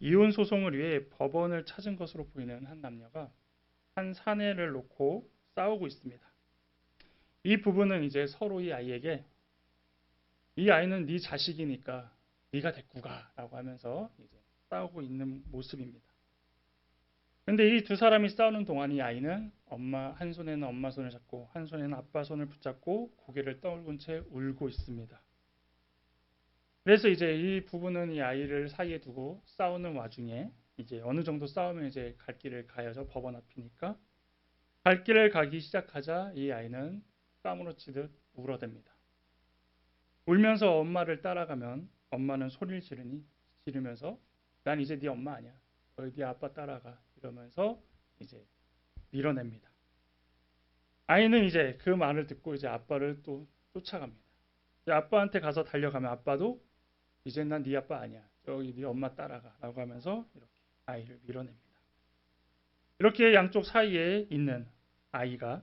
이혼 소송을 위해 법원을 찾은 것으로 보이는 한 남녀가 한 사내를 놓고 싸우고 있습니다. 이 부부는 이제 서로 이 아이에게 이 아이는 네 자식이니까 네가 데리고 가라고 하면서 이제 싸우고 있는 모습입니다. 근데 이 두 사람이 싸우는 동안 이 아이는 한 손에는 엄마 손을 잡고 한 손에는 아빠 손을 붙잡고 고개를 떠올린 채 울고 있습니다. 그래서 이제 이 부부는 이 아이를 사이에 두고 싸우는 와중에 이제 어느 정도 싸우면 이제 갈 길을 가야죠. 법원 앞이니까. 갈 길을 가기 시작하자 이 아이는 까무러치듯 울어댑니다. 울면서 엄마를 따라가면 엄마는 소리를 지르면서 난 이제 네 엄마 아니야. 네 아빠 따라가. 이러면서 이제 밀어냅니다. 아이는 이제 그 말을 듣고 이제 아빠를 또 쫓아갑니다. 이제 아빠한테 가서 달려가면 아빠도 이제 난 네 아빠 아니야. 저기 네 엄마 따라가. 라고 하면서 이렇게 아이를 밀어냅니다. 이렇게 양쪽 사이에 있는 아이가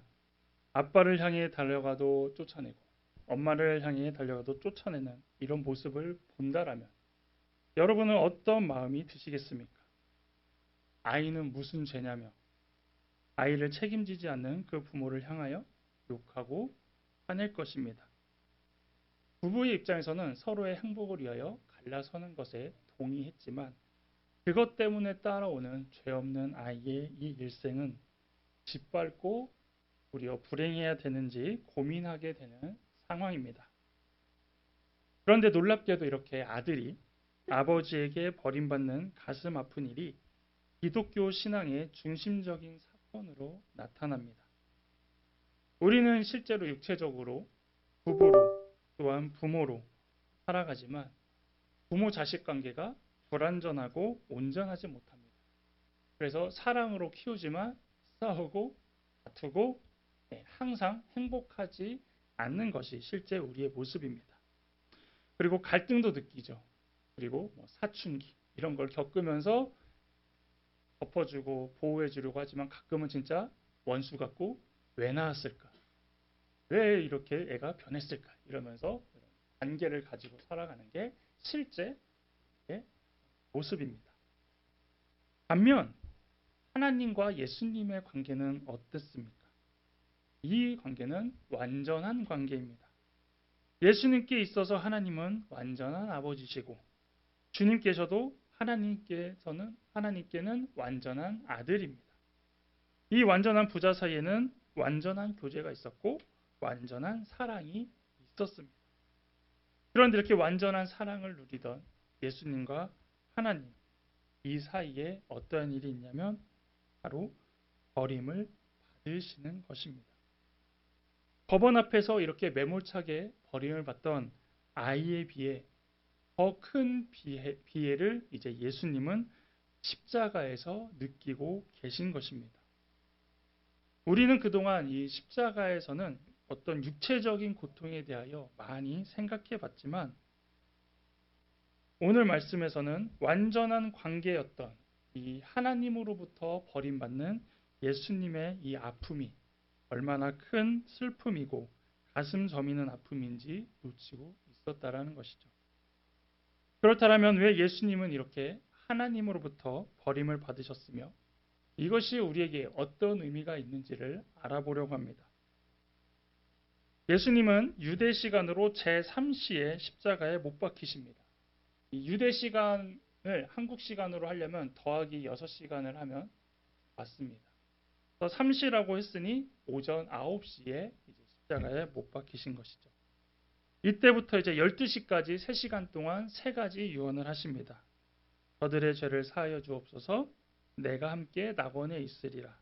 아빠를 향해 달려가도 쫓아내고 엄마를 향해 달려가도 쫓아내는 이런 모습을 본다라면 여러분은 어떤 마음이 드시겠습니까? 아이는 무슨 죄냐며 아이를 책임지지 않는 그 부모를 향하여 욕하고 화낼 것입니다. 부부의 입장에서는 서로의 행복을 위하여 갈라서는 것에 동의했지만 그것 때문에 따라오는 죄 없는 아이의 이 일생은 짓밟고 도리어 불행해야 되는지 고민하게 되는 상황입니다. 그런데 놀랍게도 이렇게 아들이 아버지에게 버림받는 가슴 아픈 일이 기독교 신앙의 중심적인 사건으로 나타납니다. 우리는 실제로 육체적으로 부부로 또한 부모로 살아가지만 부모 자식 관계가 불완전하고 온전하지 못합니다. 그래서 사랑으로 키우지만 싸우고 다투고 항상 행복하지 않는 것이 실제 우리의 모습입니다. 그리고 갈등도 느끼죠. 그리고 사춘기 이런 걸 겪으면서 덮어주고 보호해주려고 하지만 가끔은 진짜 원수 같고 왜 나왔을까? 왜 이렇게 애가 변했을까? 이러면서 관계를 가지고 살아가는 게 실제 모습입니다. 반면 하나님과 예수님의 관계는 어떻습니까? 이 관계는 완전한 관계입니다. 예수님께 있어서 하나님은 완전한 아버지시고 주님께서도 하나님께는 완전한 아들입니다. 이 완전한 부자 사이에는 완전한 교제가 있었고 완전한 사랑이 있었습니다. 그런데 이렇게 완전한 사랑을 누리던 예수님과 하나님 이 사이에 어떠한 일이 있냐면 바로 버림을 받으시는 것입니다. 법원 앞에서 이렇게 매몰차게 버림을 받던 아이에 비해 더 큰 비애를 이제 예수님은 십자가에서 느끼고 계신 것입니다. 우리는 그동안 이 십자가에서는 어떤 육체적인 고통에 대하여 많이 생각해 봤지만 오늘 말씀에서는 완전한 관계였던 이 하나님으로부터 버림받는 예수님의 이 아픔이 얼마나 큰 슬픔이고 가슴 저미는 아픔인지 놓치고 있었다라는 것이죠. 그렇다면 왜 예수님은 이렇게 하나님으로부터 버림을 받으셨으며 이것이 우리에게 어떤 의미가 있는지를 알아보려고 합니다. 예수님은 유대 시간으로 제3시에 십자가에 못 박히십니다. 이 유대 시간을 한국 시간으로 하려면 더하기 6시간을 하면 맞습니다. 그래서 3시라고 했으니 오전 9시에 십자가에 못 박히신 것이죠. 이때부터 이제 12시까지 3시간 동안 3가지 유언을 하십니다. 저들의 죄를 사하여 주옵소서, 내가 함께 낙원에 있으리라.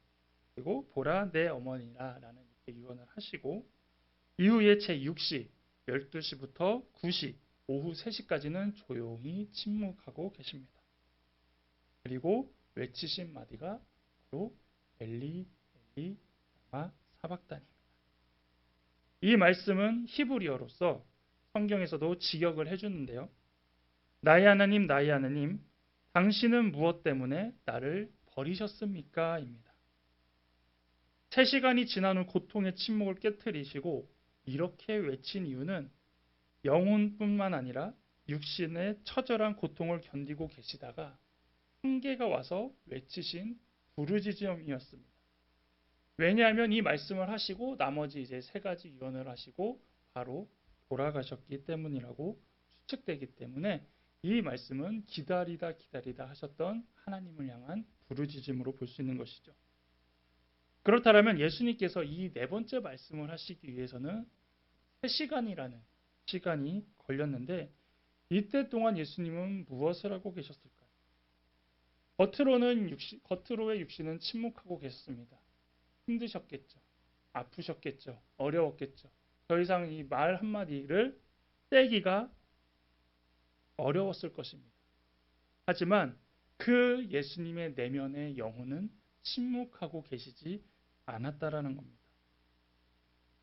그리고 보라 내 어머니라 라는 이렇게 유언을 하시고 이후에 제6시 12시부터 9시 오후 3시까지는 조용히 침묵하고 계십니다. 그리고 외치신 마디가 바로 엘리 엘리 라마 사박단입니다. 이 말씀은 히브리어로서 성경에서도 직역을 해주는데요. 나의 하나님 나의 하나님 당신은 무엇 때문에 나를 버리셨습니까? 입니다. 3시간이 지난 후 고통의 침묵을 깨트리시고 이렇게 외친 이유는 영혼뿐만 아니라 육신의 처절한 고통을 견디고 계시다가 한계가 와서 외치신 부르짖음이었습니다. 왜냐하면 이 말씀을 하시고 나머지 이제 세 가지 유언을 하시고 바로 돌아가셨기 때문이라고 추측되기 때문에 이 말씀은 기다리다 기다리다 하셨던 하나님을 향한 부르짖음으로 볼 수 있는 것이죠. 그렇다면 예수님께서 이 네 번째 말씀을 하시기 위해서는 3시간이라는 시간이 걸렸는데 이때 동안 예수님은 무엇을 하고 계셨을까요? 겉으로의 육신은 침묵하고 계셨습니다. 힘드셨겠죠. 아프셨겠죠. 어려웠겠죠. 더 이상 이 말 한마디를 떼기가 어려웠을 것입니다. 하지만 그 예수님의 내면의 영혼은 침묵하고 계시지 않았다라는 겁니다.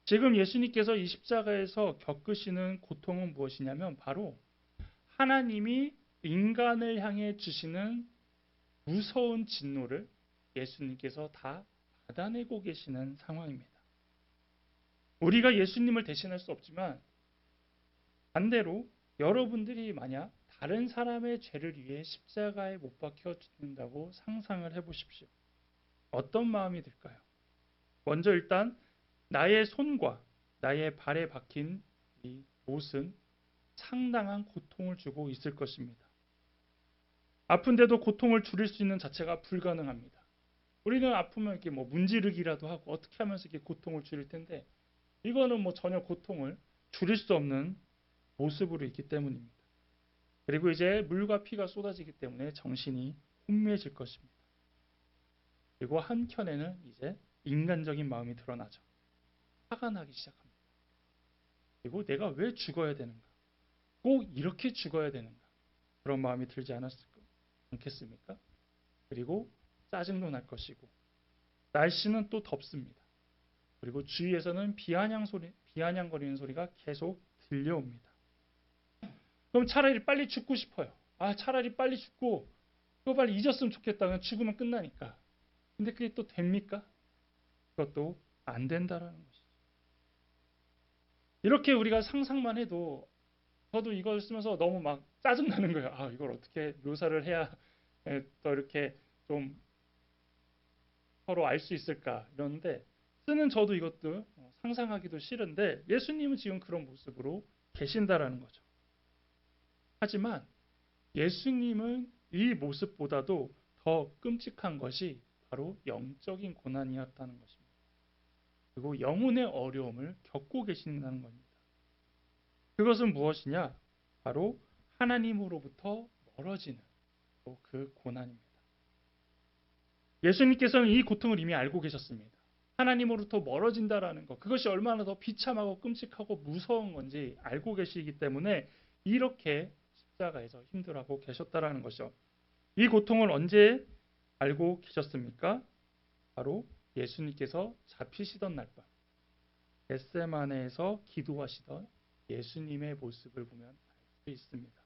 지금 예수님께서 이 십자가에서 겪으시는 고통은 무엇이냐면 바로 하나님이 인간을 향해 주시는 무서운 진노를 예수님께서 다 받아내고 계시는 상황입니다. 우리가 예수님을 대신할 수 없지만 반대로 여러분들이 만약 다른 사람의 죄를 위해 십자가에 못 박혀 죽는다고 상상을 해보십시오. 어떤 마음이 들까요? 먼저 일단 나의 손과 나의 발에 박힌 이 못은 상당한 고통을 주고 있을 것입니다. 아픈데도 고통을 줄일 수 있는 자체가 불가능합니다. 우리는 아프면 이렇게 뭐 문지르기라도 하고 어떻게 하면서 이렇게 고통을 줄일 텐데 이거는 뭐 전혀 고통을 줄일 수 없는 모습으로 있기 때문입니다. 그리고 이제 물과 피가 쏟아지기 때문에 정신이 혼미해질 것입니다. 그리고 한켠에는 이제 인간적인 마음이 드러나죠. 화가 나기 시작합니다. 그리고 내가 왜 죽어야 되는가? 꼭 이렇게 죽어야 되는가? 그런 마음이 들지 않겠습니까? 그리고 짜증도 날 것이고 날씨는 또 덥습니다. 그리고 주위에서는 비아냥거리는 소리가 계속 들려옵니다. 그럼 차라리 빨리 죽고 싶어요. 차라리 빨리 죽고 그거 빨리 잊었으면 좋겠다. 죽으면 끝나니까. 근데 그게 또 됩니까? 그것도 안 된다라는 것이죠. 이렇게 우리가 상상만 해도 저도 이걸 쓰면서 너무 막 짜증나는 거예요. 이걸 어떻게 묘사를 해야 또 이렇게 좀 서로 알 수 있을까 이러는데 쓰는 저도 이것도 상상하기도 싫은데 예수님은 지금 그런 모습으로 계신다라는 거죠. 하지만 예수님은 이 모습보다도 더 끔찍한 것이 바로 영적인 고난이었다는 것입니다. 그리고 영혼의 어려움을 겪고 계신다는 겁니다. 그것은 무엇이냐? 바로 하나님으로부터 멀어지는 그 고난입니다. 예수님께서는 이 고통을 이미 알고 계셨습니다. 하나님으로부터 멀어진다라는 것, 그것이 얼마나 더 비참하고 끔찍하고 무서운 건지 알고 계시기 때문에 이렇게 십자가에서 힘들어하고 계셨다라는 것이죠. 이 고통을 언제 알고 계셨습니까? 바로 예수님께서 잡히시던 날 밤, 겟세마네에서 기도하시던 예수님의 모습을 보면 알 수 있습니다.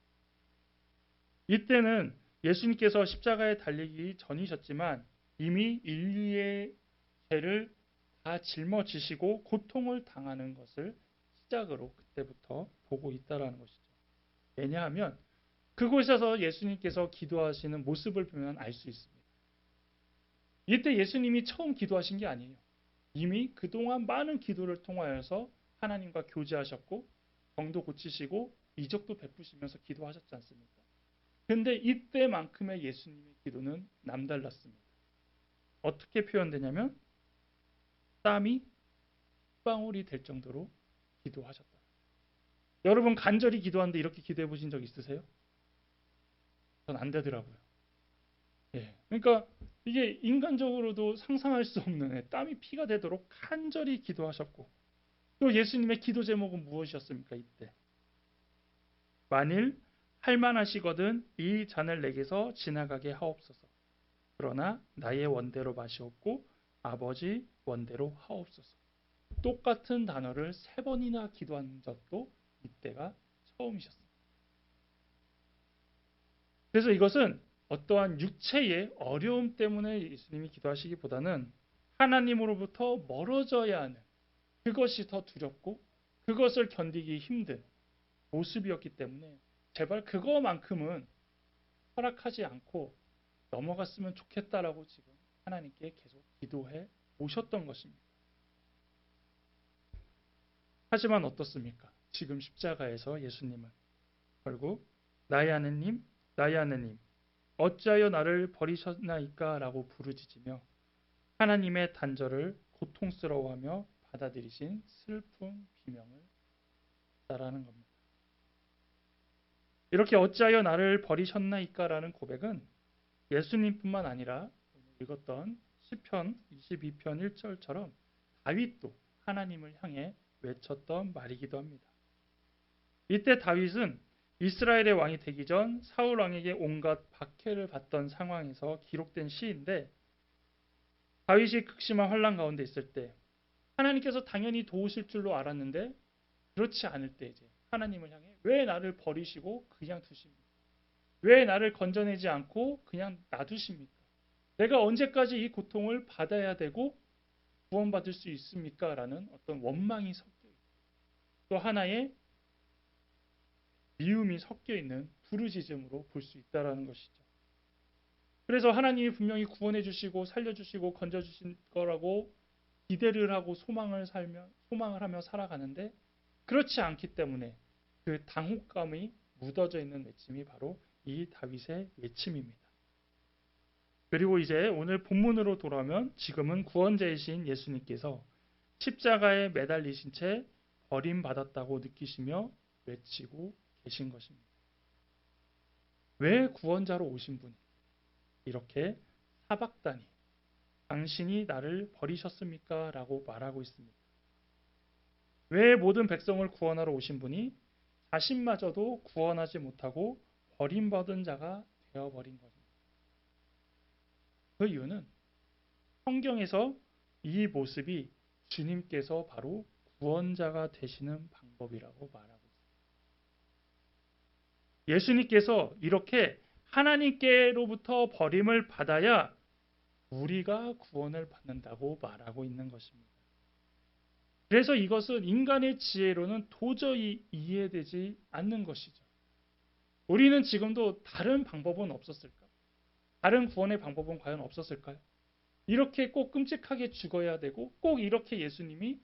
이때는 예수님께서 십자가에 달리기 전이셨지만 이미 인류의 죄를 다 짊어지시고 고통을 당하는 것을 시작으로 그때부터 보고 있다라는 것이죠. 왜냐하면 그곳에서 예수님께서 기도하시는 모습을 보면 알 수 있습니다. 이때 예수님이 처음 기도하신 게 아니에요. 이미 그동안 많은 기도를 통하여서 하나님과 교제하셨고 병도 고치시고 이적도 베푸시면서 기도하셨지 않습니까? 근데 이때만큼의 예수님의 기도는 남달랐습니다. 어떻게 표현되냐면 땀이 방울이 될 정도로 기도하셨다. 여러분 간절히 기도하는데 이렇게 기도해 보신 적 있으세요? 전 안 되더라고요. 그러니까 이게 인간적으로도 상상할 수 없는 땀이 피가 되도록 간절히 기도하셨고 또 예수님의 기도 제목은 무엇이었습니까? 이때 만일 할만하시거든 이 잔을 내게서 지나가게 하옵소서. 그러나 나의 원대로 마시옵고 아버지 원대로 하옵소서. 똑같은 단어를 3번이나 기도한 적도 이때가 처음이셨습니다. 그래서 이것은 어떠한 육체의 어려움 때문에 예수님이 기도하시기보다는 하나님으로부터 멀어져야 하는 그것이 더 두렵고 그것을 견디기 힘든 모습이었기 때문에 제발 그거만큼은 허락하지 않고 넘어갔으면 좋겠다라고 지금 하나님께 계속 기도해 오셨던 것입니다. 하지만 어떻습니까? 지금 십자가에서 예수님은 결국 나의 하느님, 나의 하느님, 어찌하여 나를 버리셨나이까? 라고 부르짖으며 하나님의 단절을 고통스러워하며 받아들이신 슬픈 비명을 따라하는 겁니다. 이렇게 어찌하여 나를 버리셨나이까? 라는 고백은 예수님뿐만 아니라 오늘 읽었던 시편 22편 1절처럼 다윗도 하나님을 향해 외쳤던 말이기도 합니다. 이때 다윗은 이스라엘의 왕이 되기 전 사울 왕에게 온갖 박해를 받던 상황에서 기록된 시인데, 다윗이 극심한 환난 가운데 있을 때 하나님께서 당연히 도우실 줄로 알았는데 그렇지 않을 때 이제 하나님을 향해 왜 나를 버리시고 그냥 두십니까? 왜 나를 건져내지 않고 그냥 놔두십니까? 내가 언제까지 이 고통을 받아야 되고 구원받을 수 있습니까? 라는 어떤 원망이 섞여 있고 또 하나의 미움이 섞여 있는 부르짖음으로 볼 수 있다는 것이죠. 그래서 하나님이 분명히 구원해 주시고 살려주시고 건져주실 거라고 기대를 하고 소망을 하며 살아가는데 그렇지 않기 때문에 그 당혹감이 묻어져 있는 외침이 바로 이 다윗의 외침입니다. 그리고 이제 오늘 본문으로 돌아오면 지금은 구원자이신 예수님께서 십자가에 매달리신 채 버림받았다고 느끼시며 외치고 계신 것입니다. 왜 구원자로 오신 분이 이렇게 사박다니 당신이 나를 버리셨습니까? 라고 말하고 있습니다. 왜 모든 백성을 구원하러 오신 분이 자신마저도 구원하지 못하고 버림받은 자가 되어버린 것입니다. 그 이유는 성경에서 이 모습이 주님께서 바로 구원자가 되시는 방법이라고 말하고 있습니다. 예수님께서 이렇게 하나님께로부터 버림을 받아야 우리가 구원을 받는다고 말하고 있는 것입니다. 그래서 이것은 인간의 지혜로는 도저히 이해되지 않는 것이죠. 우리는 지금도 다른 방법은 없었을까? 다른 구원의 방법은 과연 없었을까요? 이렇게 꼭 끔찍하게 죽어야 되고 꼭 이렇게 예수님이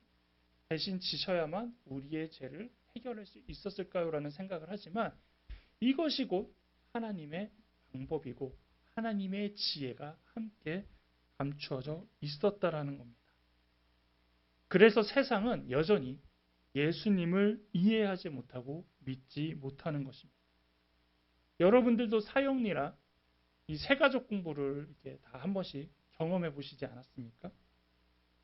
대신 지셔야만 우리의 죄를 해결할 수 있었을까요? 라는 생각을 하지만 이것이 곧 하나님의 방법이고 하나님의 지혜가 함께 감추어져 있었다라는 겁니다. 그래서 세상은 여전히 예수님을 이해하지 못하고 믿지 못하는 것입니다. 여러분들도 사형리나 이 세가족 공부를 이렇게 다 한 번씩 경험해 보시지 않았습니까?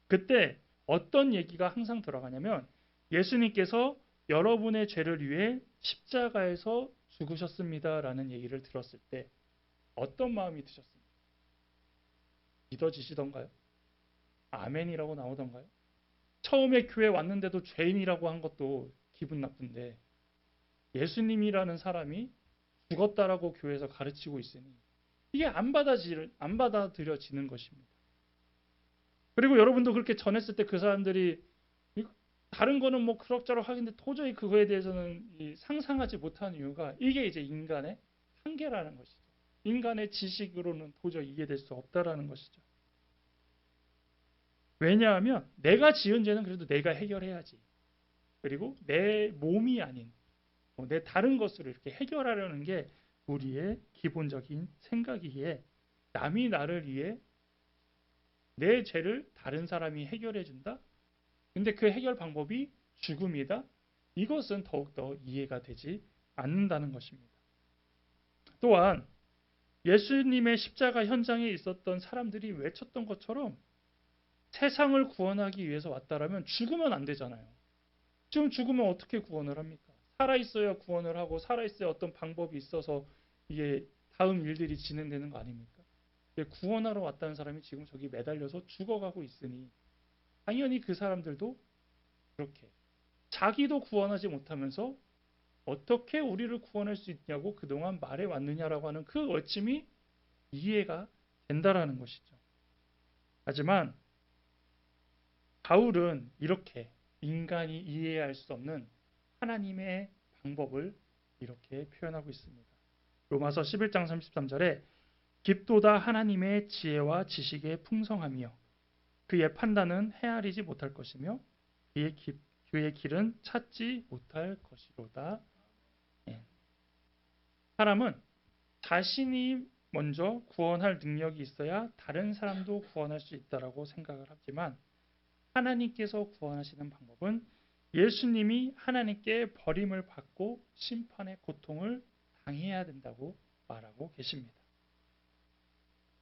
그때 어떤 얘기가 항상 들어가냐면 예수님께서 여러분의 죄를 위해 십자가에서 죽으셨습니다라는 얘기를 들었을 때 어떤 마음이 드셨습니까? 믿어지시던가요? 아멘이라고 나오던가요? 처음에 교회 왔는데도 죄인이라고 한 것도 기분 나쁜데 예수님이라는 사람이 죽었다라고 교회에서 가르치고 있으니 이게 안 받아들여지는 것입니다. 그리고 여러분도 그렇게 전했을 때 그 사람들이 다른 거는 뭐 그럭저럭 하겠는데 도저히 그거에 대해서는 상상하지 못하는 이유가 이게 이제 인간의 한계라는 것이죠. 인간의 지식으로는 도저히 이해될 수 없다라는 것이죠. 왜냐하면 내가 지은 죄는 그래도 내가 해결해야지. 그리고 내 몸이 아닌 내 다른 것으로 이렇게 해결하려는 게 우리의 기본적인 생각이기에 남이 나를 위해 내 죄를 다른 사람이 해결해 준다? 근데 그 해결 방법이 죽음이다? 이것은 더욱더 이해가 되지 않는다는 것입니다. 또한 예수님의 십자가 현장에 있었던 사람들이 외쳤던 것처럼 세상을 구원하기 위해서 왔다라면 죽으면 안 되잖아요. 지금 죽으면 어떻게 구원을 합니까? 살아있어야 구원을 하고 살아있어야 어떤 방법이 있어서 이게 다음 일들이 진행되는 거 아닙니까? 구원하러 왔다는 사람이 지금 저기 매달려서 죽어가고 있으니 당연히 그 사람들도 그렇게 자기도 구원하지 못하면서 어떻게 우리를 구원할 수 있냐고 그동안 말해왔느냐라고 하는 그 외침이 이해가 된다라는 것이죠. 하지만 바울은 이렇게 인간이 이해할 수 없는 하나님의 방법을 이렇게 표현하고 있습니다. 로마서 11장 33절에 깊도다 하나님의 지혜와 지식의 풍성함이요 그의 판단은 헤아리지 못할 것이며 그의 길은 찾지 못할 것이로다. 예. 사람은 자신이 먼저 구원할 능력이 있어야 다른 사람도 구원할 수 있다라고 생각을 하지만 하나님께서 구원하시는 방법은 예수님이 하나님께 버림을 받고 심판의 고통을 당해야 된다고 말하고 계십니다.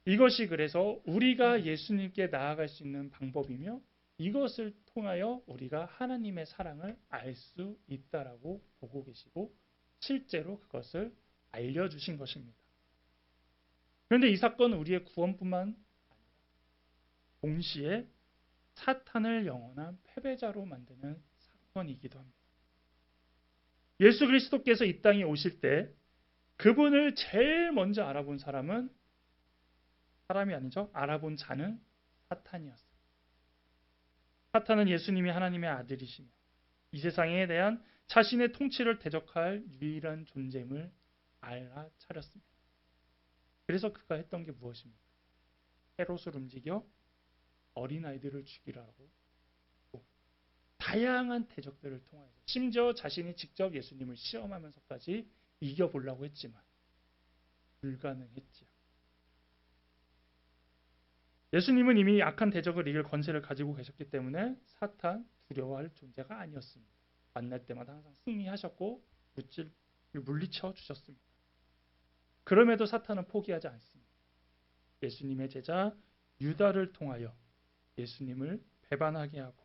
이것이 그래서 우리가 예수님께 나아갈 수 있는 방법이며 이것을 통하여 우리가 하나님의 사랑을 알 수 있다라고 보고 계시고 실제로 그것을 알려주신 것입니다. 그런데 이 사건은 우리의 구원뿐만 아니라 동시에 사탄을 영원한 패배자로 만드는 사건이기도 합니다. 예수 그리스도께서 이 땅에 오실 때 그분을 제일 먼저 알아본 사람은 사람이 아니죠. 알아본 자는 사탄이었어요. 사탄은 예수님이 하나님의 아들이시며 이 세상에 대한 자신의 통치를 대적할 유일한 존재임을 알아차렸습니다. 그래서 그가 했던 게 무엇입니까? 헤롯을 움직여 어린아이들을 죽이라고 다양한 대적들을 통해서 심지어 자신이 직접 예수님을 시험하면서까지 이겨보려고 했지만 불가능했지요. 예수님은 이미 악한 대적을 이길 권세를 가지고 계셨기 때문에 사탄 두려워할 존재가 아니었습니다. 만날 때마다 항상 승리하셨고 물리쳐 주셨습니다. 그럼에도 사탄은 포기하지 않습니다. 예수님의 제자 유다를 통하여 예수님을 배반하게 하고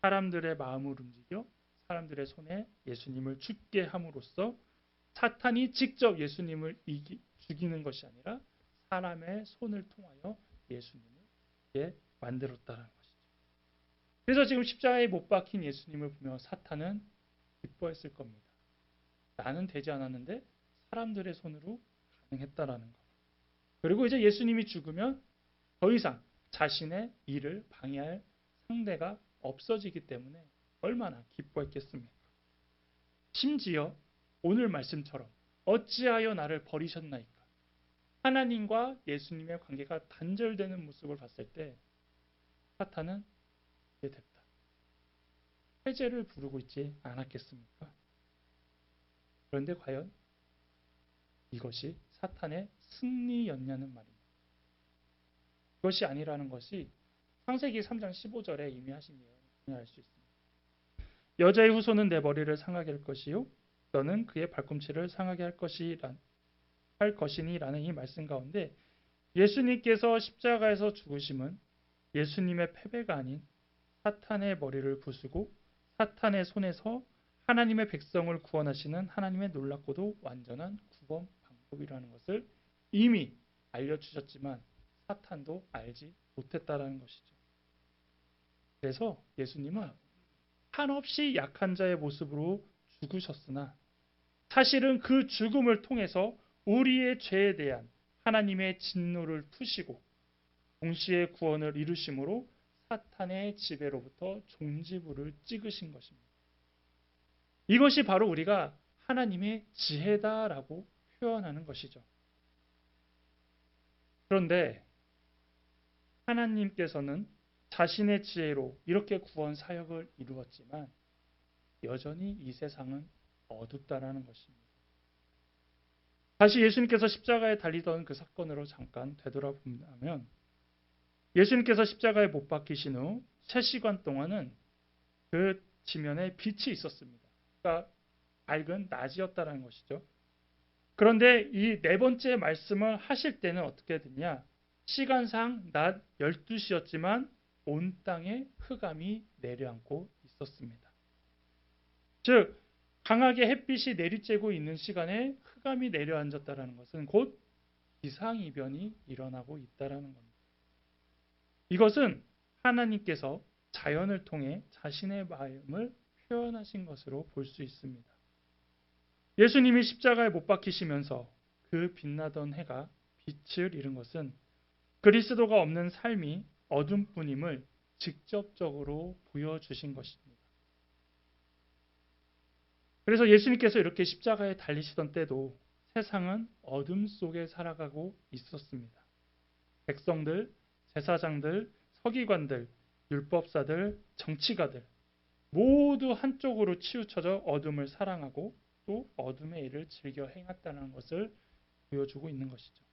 사람들의 마음을 움직여 사람들의 손에 예수님을 죽게 함으로써 사탄이 직접 예수님을 죽이는 것이 아니라 사람의 손을 통하여 예수님을 만들었다는 것이죠. 그래서 지금 십자가에 못 박힌 예수님을 보며 사탄은 기뻐했을 겁니다. 나는 되지 않았는데 사람들의 손으로 가능했다라는 것. 그리고 이제 예수님이 죽으면 더 이상 자신의 일을 방해할 상대가 없어지기 때문에 얼마나 기뻐했겠습니까? 심지어 오늘 말씀처럼 어찌하여 나를 버리셨나이까? 하나님과 예수님의 관계가 단절되는 모습을 봤을 때 사탄은 이제 됐다. 회개를 부르고 있지 않았겠습니까? 그런데 과연 이것이 사탄의 승리였냐는 말입니다. 그것이 아니라는 것이 창세기 3장 15절에 이미 하신 예언을 알 수 있습니다. 여자의 후손은 내 머리를 상하게 할 것이요 너는 그의 발꿈치를 상하게 할 것이니라는 이 말씀 가운데 예수님께서 십자가에서 죽으심은 예수님의 패배가 아닌 사탄의 머리를 부수고 사탄의 손에서 하나님의 백성을 구원하시는 하나님의 놀랍고도 완전한 구원 방법이라는 것을 이미 알려주셨지만 사탄도 알지 못했다라는 것이죠. 그래서 예수님은 한없이 약한 자의 모습으로 죽으셨으나 사실은 그 죽음을 통해서 우리의 죄에 대한 하나님의 진노를 푸시고 동시에 구원을 이루심으로 사탄의 지배로부터 종지부를 찍으신 것입니다. 이것이 바로 우리가 하나님의 지혜다라고 표현하는 것이죠. 그런데 하나님께서는 자신의 지혜로 이렇게 구원 사역을 이루었지만 여전히 이 세상은 어둡다라는 것입니다. 다시 예수님께서 십자가에 달리던 그 사건으로 잠깐 되돌아보면 예수님께서 십자가에 못 박히신 후 3시간 동안은 그 지면에 빛이 있었습니다. 그러니까 밝은 낮이었다는 것이죠. 그런데 이 4번째 말씀을 하실 때는 어떻게 됐냐? 시간상 낮 12시였지만 온 땅에 흑암이 내려앉고 있었습니다. 즉 강하게 햇빛이 내리쬐고 있는 시간에 흑암이 내려앉았다는 것은 곧 기상이변이 일어나고 있다는 겁니다. 이것은 하나님께서 자연을 통해 자신의 마음을 표현하신 것으로 볼 수 있습니다. 예수님이 십자가에 못 박히시면서 그 빛나던 해가 빛을 잃은 것은 그리스도가 없는 삶이 어둠뿐임을 직접적으로 보여주신 것입니다. 그래서 예수님께서 이렇게 십자가에 달리시던 때도 세상은 어둠 속에 살아가고 있었습니다. 백성들, 제사장들, 서기관들, 율법사들, 정치가들 모두 한쪽으로 치우쳐져 어둠을 사랑하고 또 어둠의 일을 즐겨 행했다는 것을 보여주고 있는 것이죠.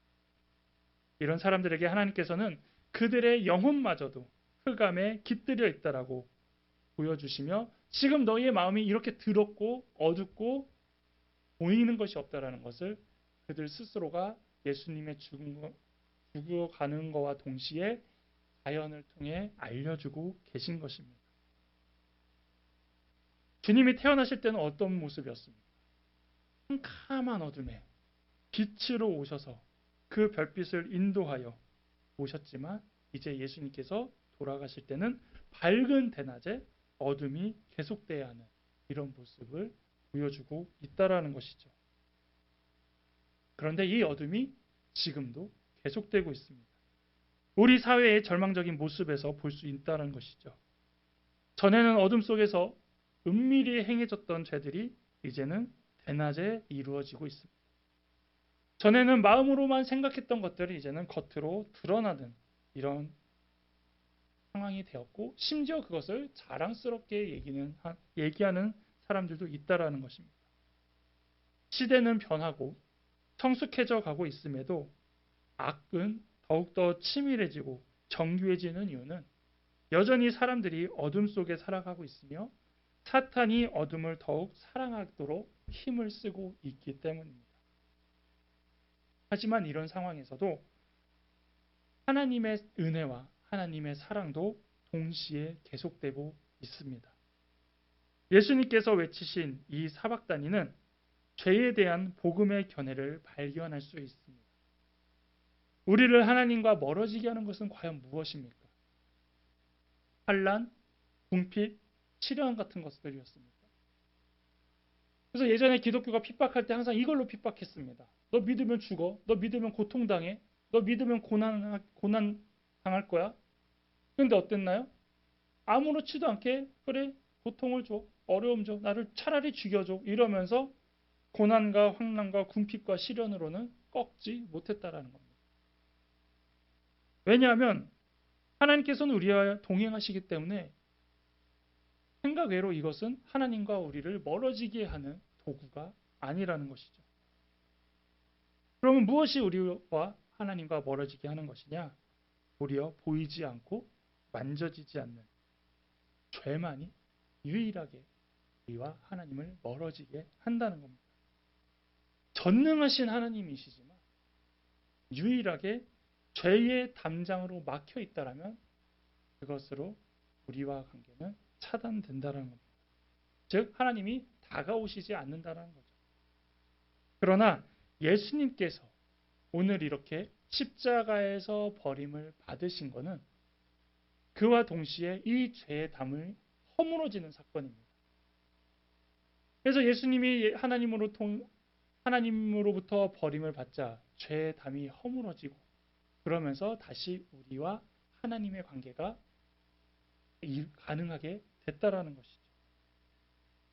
이런 사람들에게 하나님께서는 그들의 영혼마저도 흑암에 깃들여 있다라고 보여주시며 지금 너희의 마음이 이렇게 더럽고 어둡고 보이는 것이 없다라는 것을 그들 스스로가 예수님의 죽어가는 것과 동시에 자연을 통해 알려주고 계신 것입니다. 주님이 태어나실 때는 어떤 모습이었습니까? 캄캄한 어둠에 빛으로 오셔서 그 별빛을 인도하여 오셨지만 이제 예수님께서 돌아가실 때는 밝은 대낮에 어둠이 계속돼야 하는 이런 모습을 보여주고 있다라는 것이죠. 그런데 이 어둠이 지금도 계속되고 있습니다. 우리 사회의 절망적인 모습에서 볼 수 있다는 것이죠. 전에는 어둠 속에서 은밀히 행해졌던 죄들이 이제는 대낮에 이루어지고 있습니다. 전에는 마음으로만 생각했던 것들이 이제는 겉으로 드러나는 이런 상황이 되었고 심지어 그것을 자랑스럽게 얘기하는 사람들도 있다라는 것입니다. 시대는 변하고 성숙해져 가고 있음에도 악은 더욱더 치밀해지고 정교해지는 이유는 여전히 사람들이 어둠 속에 살아가고 있으며 사탄이 어둠을 더욱 사랑하도록 힘을 쓰고 있기 때문입니다. 하지만 이런 상황에서도 하나님의 은혜와 하나님의 사랑도 동시에 계속되고 있습니다. 예수님께서 외치신 이 사박다니는 죄에 대한 복음의 견해를 발견할 수 있습니다. 우리를 하나님과 멀어지게 하는 것은 과연 무엇입니까? 환난, 궁핍, 치료함 같은 것들이었습니다. 그래서 예전에 기독교가 핍박할 때 항상 이걸로 핍박했습니다. 너 믿으면 죽어. 너 믿으면 고통당해. 너 믿으면 고난 당할 거야. 그런데 어땠나요? 아무렇지도 않게 그래 고통을 줘. 어려움 줘. 나를 차라리 죽여줘. 이러면서 고난과 환난과 궁핍과 시련으로는 꺾지 못했다라는 겁니다. 왜냐하면 하나님께서는 우리와 동행하시기 때문에 생각 외로 이것은 하나님과 우리를 멀어지게 하는 도구가 아니라는 것이죠. 그러면 무엇이 우리와 하나님과 멀어지게 하는 것이냐? 도리어 보이지 않고 만져지지 않는 죄만이 유일하게 우리와 하나님을 멀어지게 한다는 겁니다. 전능하신 하나님이시지만 유일하게 죄의 담장으로 막혀 있다라면 그것으로 우리와 관계는 차단된다는 겁니다. 즉 하나님이 다가오시지 않는다는 거죠. 그러나 예수님께서 오늘 이렇게 십자가에서 버림을 받으신 것은 그와 동시에 이 죄의 담을 허물어지는 사건입니다. 그래서 예수님이 하나님으로부터 버림을 받자 죄의 담이 허물어지고 그러면서 다시 우리와 하나님의 관계가 가능하게 됐다라는 것이죠.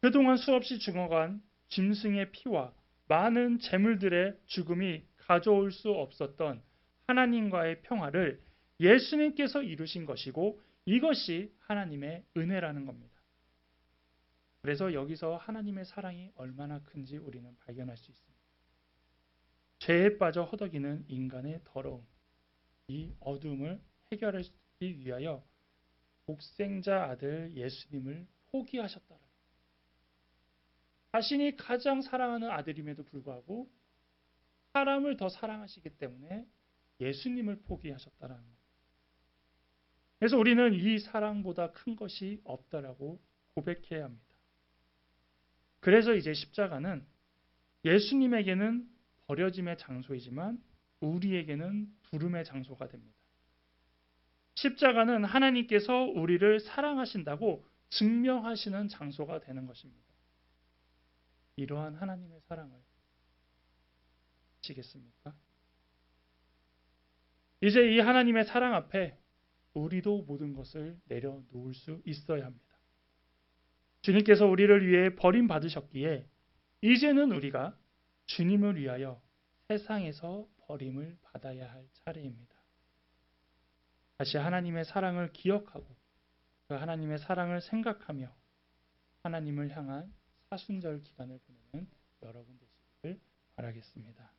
그동안 수없이 죽어간 짐승의 피와 많은 재물들의 죽음이 가져올 수 없었던 하나님과의 평화를 예수님께서 이루신 것이고 이것이 하나님의 은혜라는 겁니다. 그래서 여기서 하나님의 사랑이 얼마나 큰지 우리는 발견할 수 있습니다. 죄에 빠져 허덕이는 인간의 더러움, 이 어둠을 해결하기 위하여 독생자 아들 예수님을 포기하셨다는 겁니다. 자신이 가장 사랑하는 아들임에도 불구하고 사람을 더 사랑하시기 때문에 예수님을 포기하셨다는 겁니다. 그래서 우리는 이 사랑보다 큰 것이 없다라고 고백해야 합니다. 그래서 이제 십자가는 예수님에게는 버려짐의 장소이지만 우리에게는 부름의 장소가 됩니다. 십자가는 하나님께서 우리를 사랑하신다고 증명하시는 장소가 되는 것입니다. 이러한 하나님의 사랑을 아시겠습니까? 이제 이 하나님의 사랑 앞에 우리도 모든 것을 내려놓을 수 있어야 합니다. 주님께서 우리를 위해 버림받으셨기에 이제는 우리가 주님을 위하여 세상에서 버림을 받아야 할 차례입니다. 다시 하나님의 사랑을 기억하고 그 하나님의 사랑을 생각하며 하나님을 향한 사순절 기간을 보내는 여러분 되시기를 바라겠습니다.